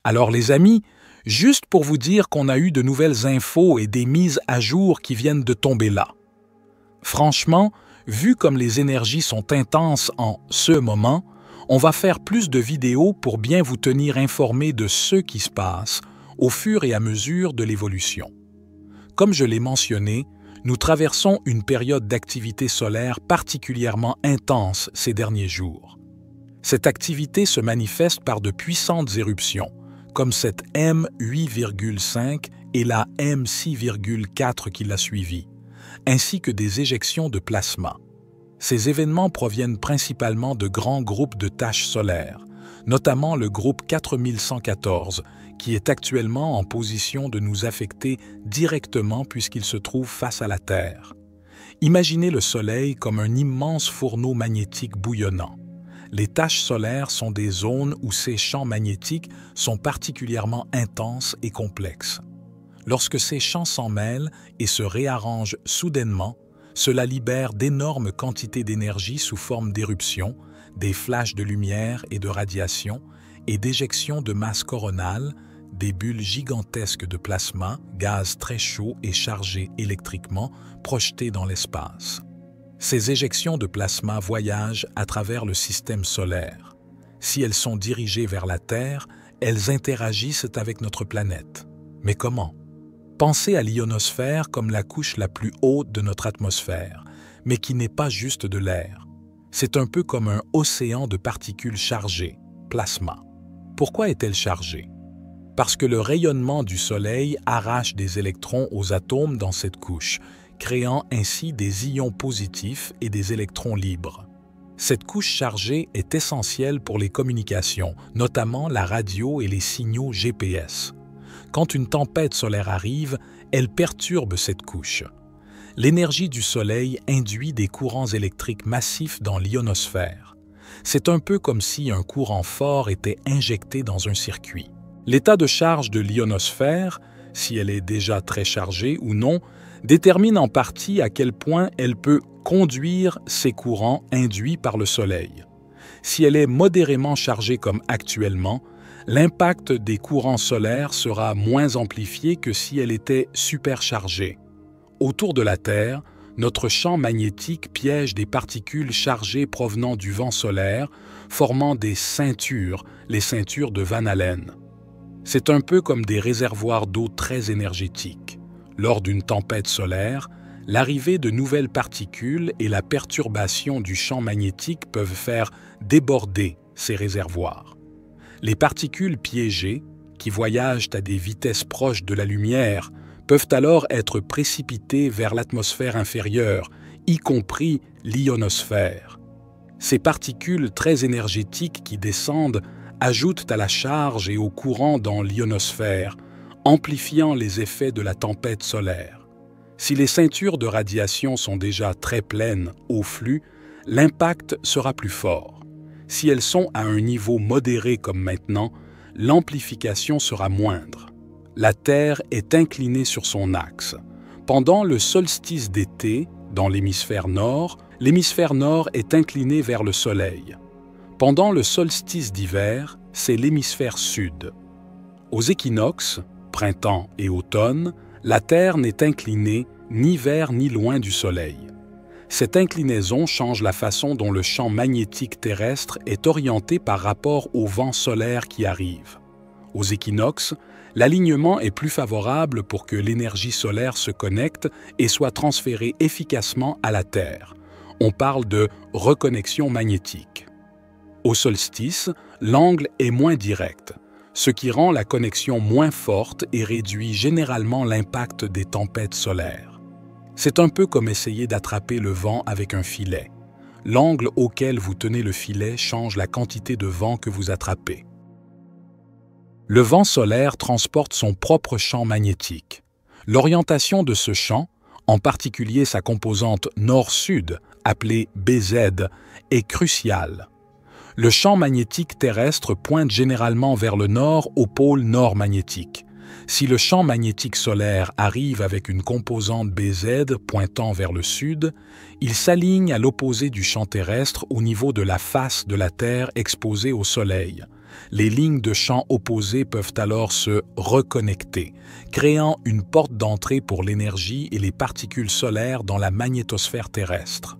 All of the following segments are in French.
Alors les amis, juste pour vous dire qu'on a eu de nouvelles infos et des mises à jour qui viennent de tomber là. Franchement, vu comme les énergies sont intenses en ce moment, on va faire plus de vidéos pour bien vous tenir informés de ce qui se passe au fur et à mesure de l'évolution. Comme je l'ai mentionné, nous traversons une période d'activité solaire particulièrement intense ces derniers jours. Cette activité se manifeste par de puissantes éruptions, comme cette M8,5 et la M6,4 qui l'a suivie, ainsi que des éjections de plasma. Ces événements proviennent principalement de grands groupes de taches solaires, notamment le groupe 4114, qui est actuellement en position de nous affecter directement puisqu'il se trouve face à la Terre. Imaginez le Soleil comme un immense fourneau magnétique bouillonnant. Les taches solaires sont des zones où ces champs magnétiques sont particulièrement intenses et complexes. Lorsque ces champs s'en mêlent et se réarrangent soudainement, cela libère d'énormes quantités d'énergie sous forme d'éruptions, des flashs de lumière et de radiation et d'éjections de masse coronale, des bulles gigantesques de plasma, gaz très chaud et chargé électriquement, projetés dans l'espace. Ces éjections de plasma voyagent à travers le système solaire. Si elles sont dirigées vers la Terre, elles interagissent avec notre planète. Mais comment? Pensez à l'ionosphère comme la couche la plus haute de notre atmosphère, mais qui n'est pas juste de l'air. C'est un peu comme un océan de particules chargées, plasma. Pourquoi est-elle chargée? Parce que le rayonnement du Soleil arrache des électrons aux atomes dans cette couche, créant ainsi des ions positifs et des électrons libres. Cette couche chargée est essentielle pour les communications, notamment la radio et les signaux GPS. Quand une tempête solaire arrive, elle perturbe cette couche. L'énergie du Soleil induit des courants électriques massifs dans l'ionosphère. C'est un peu comme si un courant fort était injecté dans un circuit. L'état de charge de l'ionosphère, si elle est déjà très chargée ou non, détermine en partie à quel point elle peut conduire ces courants induits par le Soleil. Si elle est modérément chargée comme actuellement, l'impact des courants solaires sera moins amplifié que si elle était superchargée. Autour de la Terre, notre champ magnétique piège des particules chargées provenant du vent solaire, formant des ceintures, les ceintures de Van Allen. C'est un peu comme des réservoirs d'eau très énergétiques. Lors d'une tempête solaire, l'arrivée de nouvelles particules et la perturbation du champ magnétique peuvent faire déborder ces réservoirs. Les particules piégées, qui voyagent à des vitesses proches de la lumière, peuvent alors être précipitées vers l'atmosphère inférieure, y compris l'ionosphère. Ces particules très énergétiques qui descendent ajoutent à la charge et au courant dans l'ionosphère, amplifiant les effets de la tempête solaire. Si les ceintures de radiation sont déjà très pleines au flux, l'impact sera plus fort. Si elles sont à un niveau modéré comme maintenant, l'amplification sera moindre. La Terre est inclinée sur son axe. Pendant le solstice d'été, dans l'hémisphère nord est incliné vers le Soleil. Pendant le solstice d'hiver, c'est l'hémisphère sud. Aux équinoxes, printemps et automne, la Terre n'est inclinée ni vers ni loin du Soleil. Cette inclinaison change la façon dont le champ magnétique terrestre est orienté par rapport au vent solaire qui arrive. Aux équinoxes, l'alignement est plus favorable pour que l'énergie solaire se connecte et soit transférée efficacement à la Terre. On parle de reconnexion magnétique. Au solstice, l'angle est moins direct, ce qui rend la connexion moins forte et réduit généralement l'impact des tempêtes solaires. C'est un peu comme essayer d'attraper le vent avec un filet. L'angle auquel vous tenez le filet change la quantité de vent que vous attrapez. Le vent solaire transporte son propre champ magnétique. L'orientation de ce champ, en particulier sa composante nord-sud, appelée BZ, est cruciale. Le champ magnétique terrestre pointe généralement vers le nord au pôle nord magnétique. Si le champ magnétique solaire arrive avec une composante BZ pointant vers le sud, il s'aligne à l'opposé du champ terrestre au niveau de la face de la Terre exposée au Soleil, Les lignes de champ opposées peuvent alors se reconnecter, créant une porte d'entrée pour l'énergie et les particules solaires dans la magnétosphère terrestre.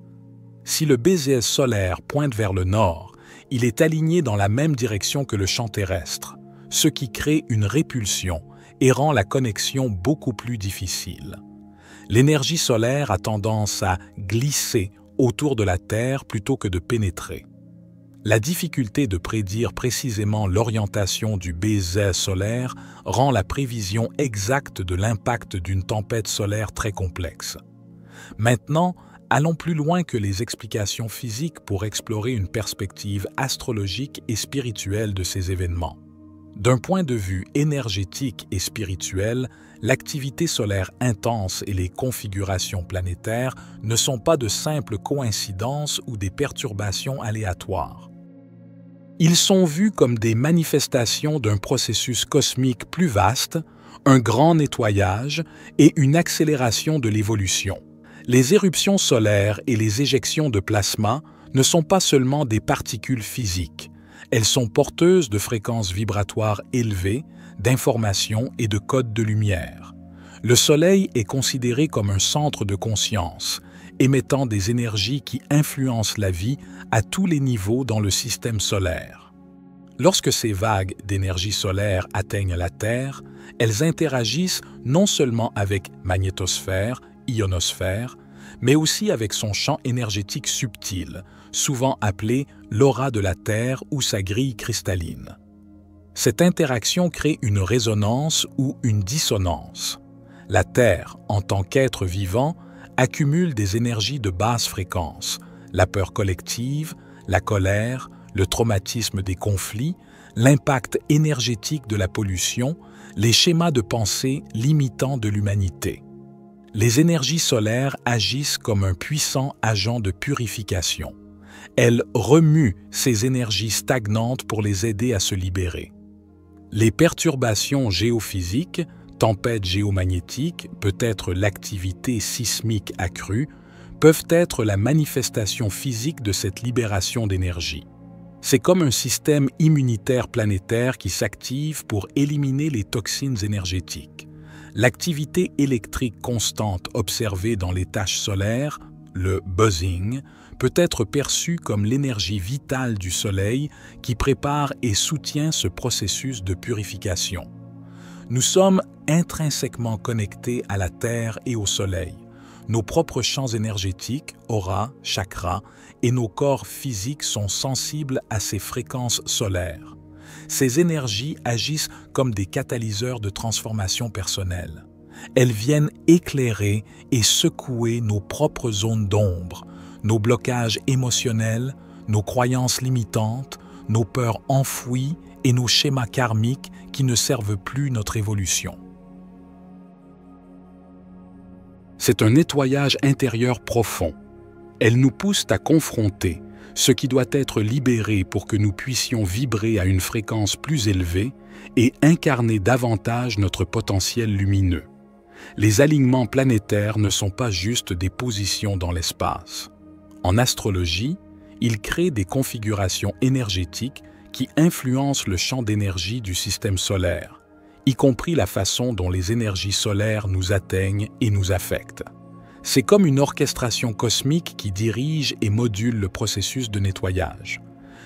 Si le BZS solaire pointe vers le nord, il est aligné dans la même direction que le champ terrestre, ce qui crée une répulsion et rend la connexion beaucoup plus difficile. L'énergie solaire a tendance à glisser autour de la Terre plutôt que de pénétrer. La difficulté de prédire précisément l'orientation du BZ solaire rend la prévision exacte de l'impact d'une tempête solaire très complexe. Maintenant, allons plus loin que les explications physiques pour explorer une perspective astrologique et spirituelle de ces événements. D'un point de vue énergétique et spirituel, l'activité solaire intense et les configurations planétaires ne sont pas de simples coïncidences ou des perturbations aléatoires. Ils sont vus comme des manifestations d'un processus cosmique plus vaste, un grand nettoyage et une accélération de l'évolution. Les éruptions solaires et les éjections de plasma ne sont pas seulement des particules physiques, elles sont porteuses de fréquences vibratoires élevées, d'informations et de codes de lumière. Le Soleil est considéré comme un centre de conscience, émettant des énergies qui influencent la vie à tous les niveaux dans le système solaire. Lorsque ces vagues d'énergie solaire atteignent la Terre, elles interagissent non seulement avec magnétosphère, ionosphère, mais aussi avec son champ énergétique subtil, souvent appelé l'aura de la Terre ou sa grille cristalline. Cette interaction crée une résonance ou une dissonance. La Terre, en tant qu'être vivant, accumule des énergies de basse fréquence, la peur collective, la colère, le traumatisme des conflits, l'impact énergétique de la pollution, les schémas de pensée limitants de l'humanité. Les énergies solaires agissent comme un puissant agent de purification. Elles remuent ces énergies stagnantes pour les aider à se libérer. Les perturbations géophysiques, tempêtes géomagnétiques, peut-être l'activité sismique accrue, peuvent être la manifestation physique de cette libération d'énergie. C'est comme un système immunitaire planétaire qui s'active pour éliminer les toxines énergétiques. L'activité électrique constante observée dans les taches solaires, le buzzing, peut être perçue comme l'énergie vitale du Soleil qui prépare et soutient ce processus de purification. Nous sommes intrinsèquement connectés à la Terre et au Soleil. Nos propres champs énergétiques, aura, chakras, et nos corps physiques sont sensibles à ces fréquences solaires. Ces énergies agissent comme des catalyseurs de transformation personnelle. Elles viennent éclairer et secouer nos propres zones d'ombre, nos blocages émotionnels, nos croyances limitantes, nos peurs enfouies et nos schémas karmiques qui ne servent plus notre évolution. C'est un nettoyage intérieur profond. Elles nous poussent à confronter ce qui doit être libéré pour que nous puissions vibrer à une fréquence plus élevée et incarner davantage notre potentiel lumineux. Les alignements planétaires ne sont pas juste des positions dans l'espace. En astrologie, ils créent des configurations énergétiques qui influencent le champ d'énergie du système solaire, y compris la façon dont les énergies solaires nous atteignent et nous affectent. C'est comme une orchestration cosmique qui dirige et module le processus de nettoyage.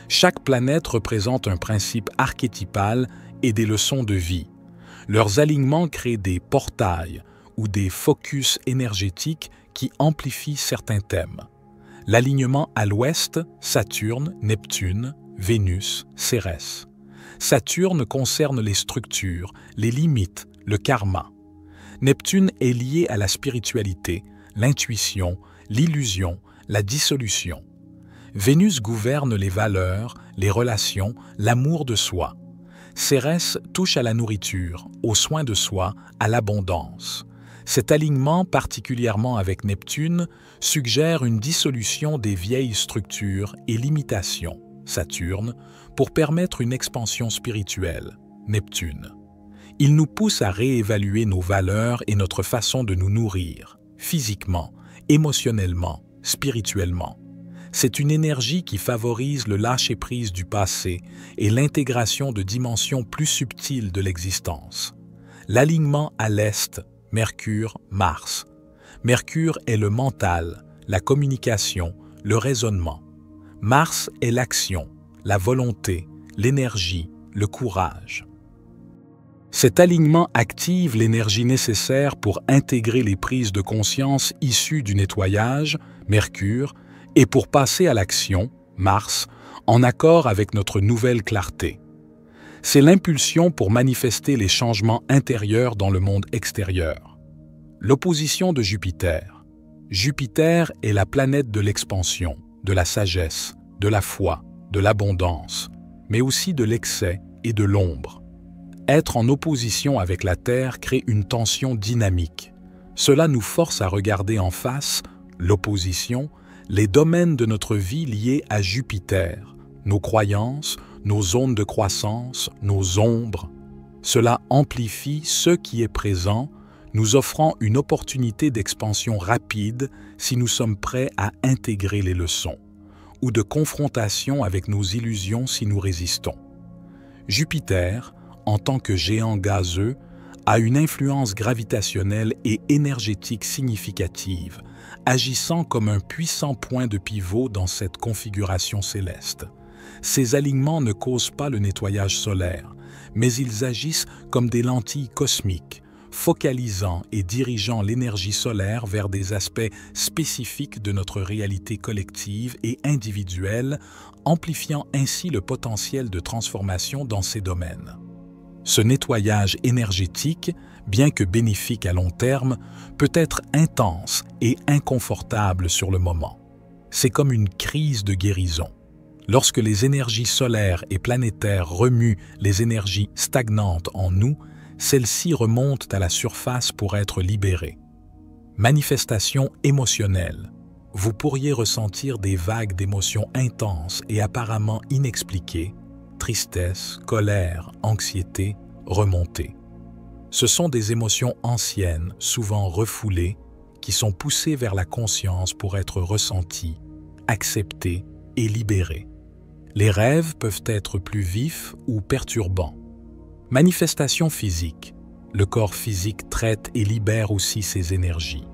Chaque planète représente un principe archétypal et des leçons de vie. Leurs alignements créent des portails ou des focus énergétiques qui amplifient certains thèmes. L'alignement à l'ouest, Saturne, Neptune, Vénus, Cérès. Saturne concerne les structures, les limites, le karma. Neptune est lié à la spiritualité, l'intuition, l'illusion, la dissolution. Vénus gouverne les valeurs, les relations, l'amour de soi. Cérès touche à la nourriture, aux soins de soi, à l'abondance. Cet alignement, particulièrement avec Neptune, suggère une dissolution des vieilles structures et limitations, Saturne, pour permettre une expansion spirituelle, Neptune. Il nous pousse à réévaluer nos valeurs et notre façon de nous nourrir, physiquement, émotionnellement, spirituellement. C'est une énergie qui favorise le lâcher-prise du passé et l'intégration de dimensions plus subtiles de l'existence. L'alignement à l'Est, Mercure, Mars. Mercure est le mental, la communication, le raisonnement. Mars est l'action, la volonté, l'énergie, le courage. Cet alignement active l'énergie nécessaire pour intégrer les prises de conscience issues du nettoyage, Mercure, et pour passer à l'action, Mars, en accord avec notre nouvelle clarté. C'est l'impulsion pour manifester les changements intérieurs dans le monde extérieur. L'opposition de Jupiter. Jupiter est la planète de l'expansion, de la sagesse, de la foi, de l'abondance, mais aussi de l'excès et de l'ombre. Être en opposition avec la Terre crée une tension dynamique. Cela nous force à regarder en face, l'opposition, les domaines de notre vie liés à Jupiter, nos croyances, nos zones de croissance, nos ombres. Cela amplifie ce qui est présent, nous offrant une opportunité d'expansion rapide si nous sommes prêts à intégrer les leçons, ou de confrontation avec nos illusions si nous résistons. Jupiter, en tant que géant gazeux, a une influence gravitationnelle et énergétique significative, agissant comme un puissant point de pivot dans cette configuration céleste. Ces alignements ne causent pas le nettoyage solaire, mais ils agissent comme des lentilles cosmiques, focalisant et dirigeant l'énergie solaire vers des aspects spécifiques de notre réalité collective et individuelle, amplifiant ainsi le potentiel de transformation dans ces domaines. Ce nettoyage énergétique, bien que bénéfique à long terme, peut être intense et inconfortable sur le moment. C'est comme une crise de guérison. Lorsque les énergies solaires et planétaires remuent les énergies stagnantes en nous, celles-ci remontent à la surface pour être libérées. Manifestation émotionnelle. Vous pourriez ressentir des vagues d'émotions intenses et apparemment inexpliquées, tristesse, colère, anxiété, remontée. Ce sont des émotions anciennes, souvent refoulées, qui sont poussées vers la conscience pour être ressenties, acceptées et libérées. Les rêves peuvent être plus vifs ou perturbants. Manifestation physique. Le corps physique traite et libère aussi ses énergies.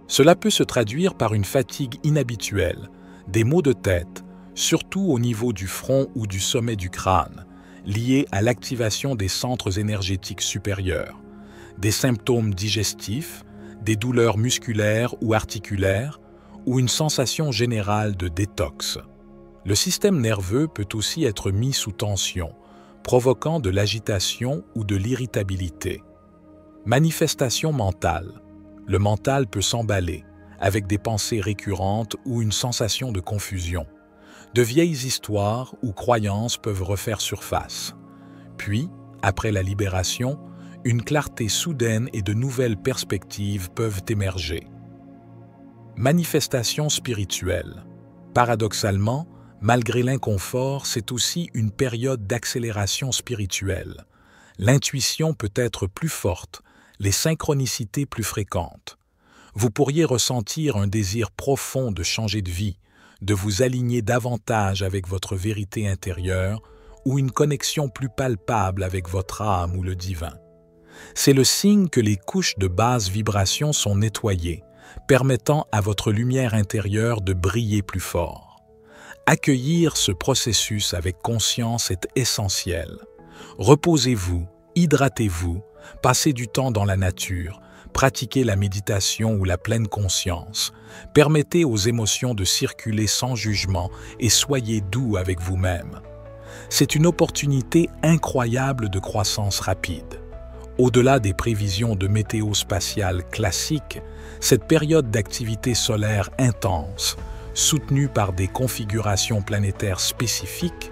Cela peut se traduire par une fatigue inhabituelle, des maux de tête, surtout au niveau du front ou du sommet du crâne, liés à l'activation des centres énergétiques supérieurs, des symptômes digestifs, des douleurs musculaires ou articulaires, ou une sensation générale de détox. Le système nerveux peut aussi être mis sous tension, provoquant de l'agitation ou de l'irritabilité. Manifestation mentale. Le mental peut s'emballer, avec des pensées récurrentes ou une sensation de confusion. De vieilles histoires ou croyances peuvent refaire surface. Puis, après la libération, une clarté soudaine et de nouvelles perspectives peuvent émerger. Manifestation spirituelle. Paradoxalement, malgré l'inconfort, c'est aussi une période d'accélération spirituelle. L'intuition peut être plus forte, les synchronicités plus fréquentes. Vous pourriez ressentir un désir profond de changer de vie, de vous aligner davantage avec votre vérité intérieure ou une connexion plus palpable avec votre âme ou le divin. C'est le signe que les couches de basse vibration sont nettoyées, permettant à votre lumière intérieure de briller plus fort. Accueillir ce processus avec conscience est essentiel. Reposez-vous, hydratez-vous, passez du temps dans la nature, pratiquez la méditation ou la pleine conscience. Permettez aux émotions de circuler sans jugement et soyez doux avec vous-même. C'est une opportunité incroyable de croissance rapide. Au-delà des prévisions de météo spatiale classiques, cette période d'activité solaire intense, soutenue par des configurations planétaires spécifiques,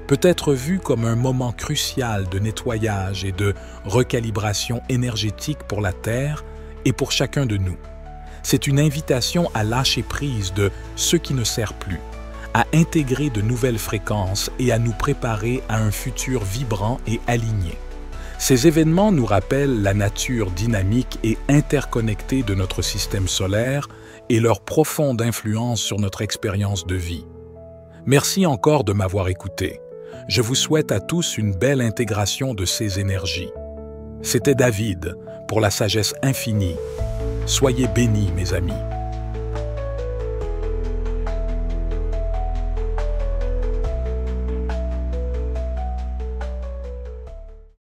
peut être vue comme un moment crucial de nettoyage et de recalibration énergétique pour la Terre et pour chacun de nous. C'est une invitation à lâcher prise de ce qui ne sert plus, à intégrer de nouvelles fréquences et à nous préparer à un futur vibrant et aligné. Ces événements nous rappellent la nature dynamique et interconnectée de notre système solaire et leur profonde influence sur notre expérience de vie. Merci encore de m'avoir écouté. Je vous souhaite à tous une belle intégration de ces énergies. C'était David pour la sagesse infinie. Soyez bénis, mes amis.